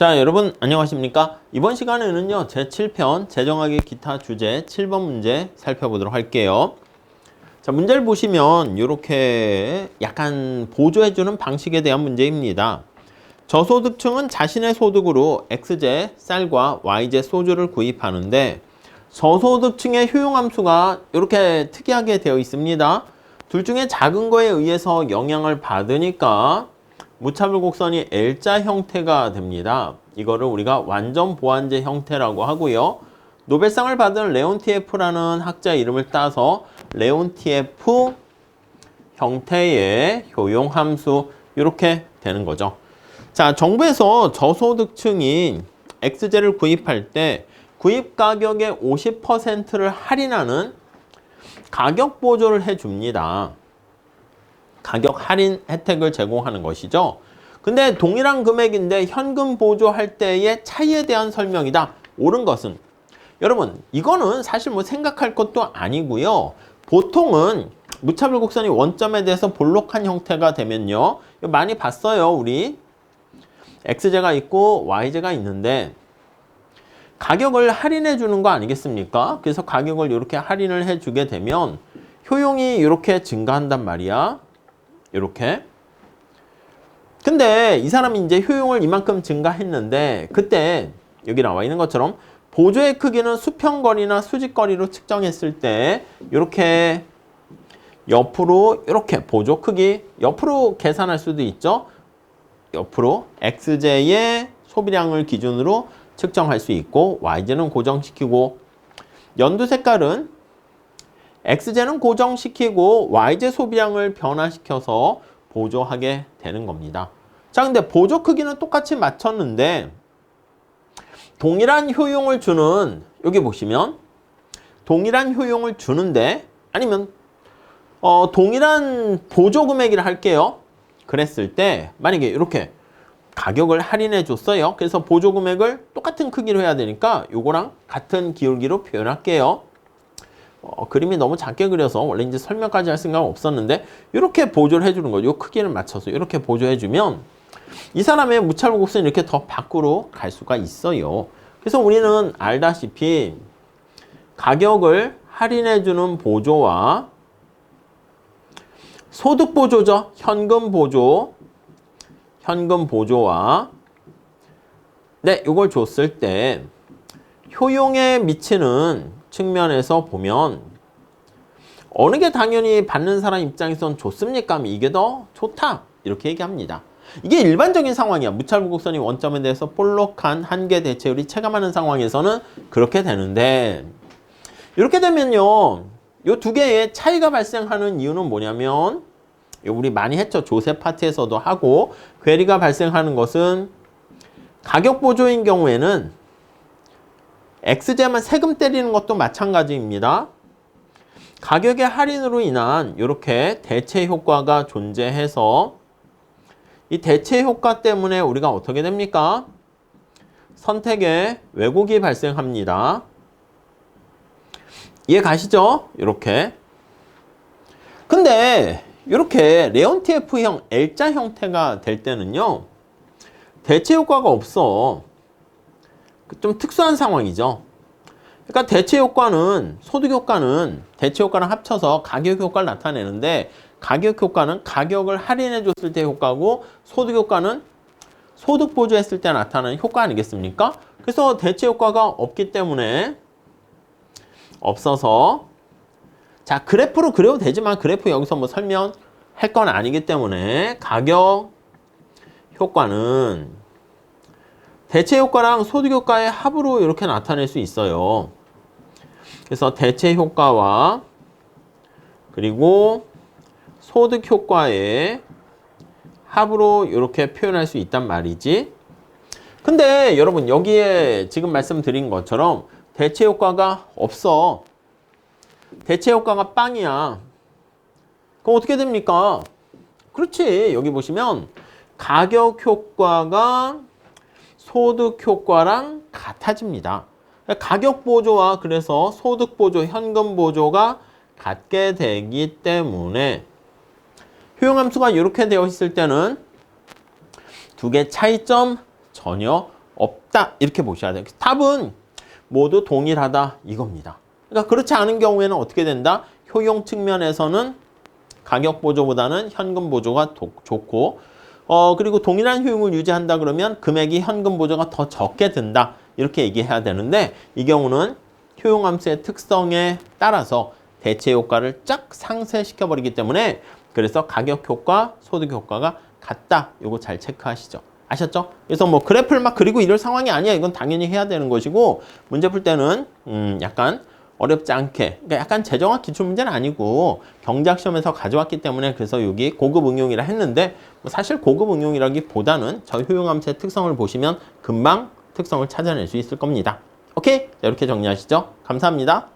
자, 여러분 안녕하십니까? 이번 시간에는요, 제7편 재정학의 기타 주제 7번 문제 살펴보도록 할게요. 자, 문제를 보시면 이렇게 약간 보조해주는 방식에 대한 문제입니다. 저소득층은 자신의 소득으로 X제 쌀과 Y제 소주를 구입하는데 저소득층의 효용함수가 이렇게 특이하게 되어 있습니다. 둘 중에 작은 거에 의해서 영향을 받으니까 무차별 곡선이 L자 형태가 됩니다. 이거를 우리가 완전 보완제 형태라고 하고요. 노벨상을 받은 레온티에프라는 학자 이름을 따서 레온티에프 형태의 효용함수 이렇게 되는 거죠. 자, 정부에서 저소득층이 X제를 구입할 때 구입 가격의 50%를 할인하는 가격 보조를 해줍니다. 가격 할인 혜택을 제공하는 것이죠. 근데 동일한 금액인데 현금 보조할 때의 차이에 대한 설명이다. 옳은 것은 여러분 이거는 사실 뭐 생각할 것도 아니고요. 보통은 무차별 곡선이 원점에 대해서 볼록한 형태가 되면요. 많이 봤어요. 우리 X제가 있고 Y제가 있는데 가격을 할인해 주는 거 아니겠습니까? 그래서 가격을 이렇게 할인을 해 주게 되면 효용이 이렇게 증가한단 말이야. 이렇게. 근데 이 사람이 이제 효용을 이만큼 증가했는데 그때 여기 나와 있는 것처럼 보조의 크기는 수평거리나 수직거리로 측정했을 때 이렇게 옆으로 이렇게 보조 크기 옆으로 계산할 수도 있죠. 옆으로 X제의 소비량을 기준으로 측정할 수 있고 Y제는 고정시키고 연두 색깔은 X제는 고정시키고 Y제 소비량을 변화시켜서 보조하게 되는 겁니다. 자, 근데 보조 크기는 똑같이 맞췄는데 동일한 효용을 주는 여기 보시면 동일한 효용을 주는데 아니면 동일한 보조 금액이라 할게요. 그랬을 때 만약에 이렇게 가격을 할인해 줬어요. 그래서 보조 금액을 똑같은 크기로 해야 되니까 요거랑 같은 기울기로 표현할게요. 그림이 너무 작게 그려서 원래 이제 설명까지 할 생각은 없었는데 이렇게 보조를 해주는 거죠. 이 크기를 맞춰서 이렇게 보조해주면 이 사람의 무차별 곡선이 이렇게 더 밖으로 갈 수가 있어요. 그래서 우리는 알다시피 가격을 할인해주는 보조와 소득 보조죠. 현금 보조와 네, 이걸 줬을 때 효용에 미치는 측면에서 보면 어느 게 당연히 받는 사람 입장에선 좋습니까? 하면 이게 더 좋다. 이렇게 얘기합니다. 이게 일반적인 상황이야. 무차별 곡선이 원점에 대해서 볼록한 한계 대체율이 체감하는 상황에서는 그렇게 되는데 이렇게 되면요. 이 두 개의 차이가 발생하는 이유는 뭐냐면 우리 많이 했죠. 조세 파트에서도 하고 괴리가 발생하는 것은 가격 보조인 경우에는 X제만 세금 때리는 것도 마찬가지입니다. 가격의 할인으로 인한 이렇게 대체 효과가 존재해서 이 대체 효과 때문에 우리가 어떻게 됩니까? 선택에 왜곡이 발생합니다. 이해 가시죠? 이렇게. 근데 이렇게 레온티에프형 L자 형태가 될 때는요. 대체 효과가 없어. 좀 특수한 상황이죠. 그러니까 대체 효과는 소득 효과는 대체 효과랑 합쳐서 가격 효과를 나타내는데 가격 효과는 가격을 할인해 줬을 때 효과고 소득 효과는 소득 보조했을 때 나타나는 효과 아니겠습니까? 그래서 대체 효과가 없기 때문에 없어서 자, 그래프로 그려도 되지만 그래프 여기서 뭐 설명할 건 아니기 때문에 가격 효과는 대체 효과랑 소득 효과의 합으로 이렇게 나타낼 수 있어요. 그래서 대체 효과와 그리고 소득 효과의 합으로 이렇게 표현할 수 있단 말이지. 근데 여러분 여기에 지금 말씀드린 것처럼 대체 효과가 없어. 대체 효과가 빵이야. 그럼 어떻게 됩니까? 그렇지. 여기 보시면 가격 효과가 소득 효과랑 같아집니다. 가격 보조와 그래서 소득 보조, 현금 보조가 같게 되기 때문에 효용함수가 이렇게 되어 있을 때는 두 개 차이점 전혀 없다 이렇게 보셔야 돼요. 답은 모두 동일하다 이겁니다. 그러니까 그렇지 않은 경우에는 어떻게 된다? 효용 측면에서는 가격 보조보다는 현금 보조가 좋고 그리고 동일한 효용을 유지한다 그러면 금액이 현금 보조가 더 적게 든다 이렇게 얘기해야 되는데 이 경우는 효용함수의 특성에 따라서 대체 효과를 쫙 상쇄시켜 버리기 때문에 그래서 가격 효과, 소득 효과가 같다. 요거 잘 체크하시죠. 아셨죠? 그래서 뭐 그래프를 막 그리고 이럴 상황이 아니야. 이건 당연히 해야 되는 것이고 문제 풀 때는 약간 어렵지 않게 그러니까 약간 재정학 기출 문제는 아니고 경제학 시험에서 가져왔기 때문에 그래서 여기 고급 응용이라 했는데 뭐 사실 고급 응용이라기보다는 저 효용함수의 특성을 보시면 금방 특성을 찾아낼 수 있을 겁니다. 오케이? 자, 이렇게 정리하시죠. 감사합니다.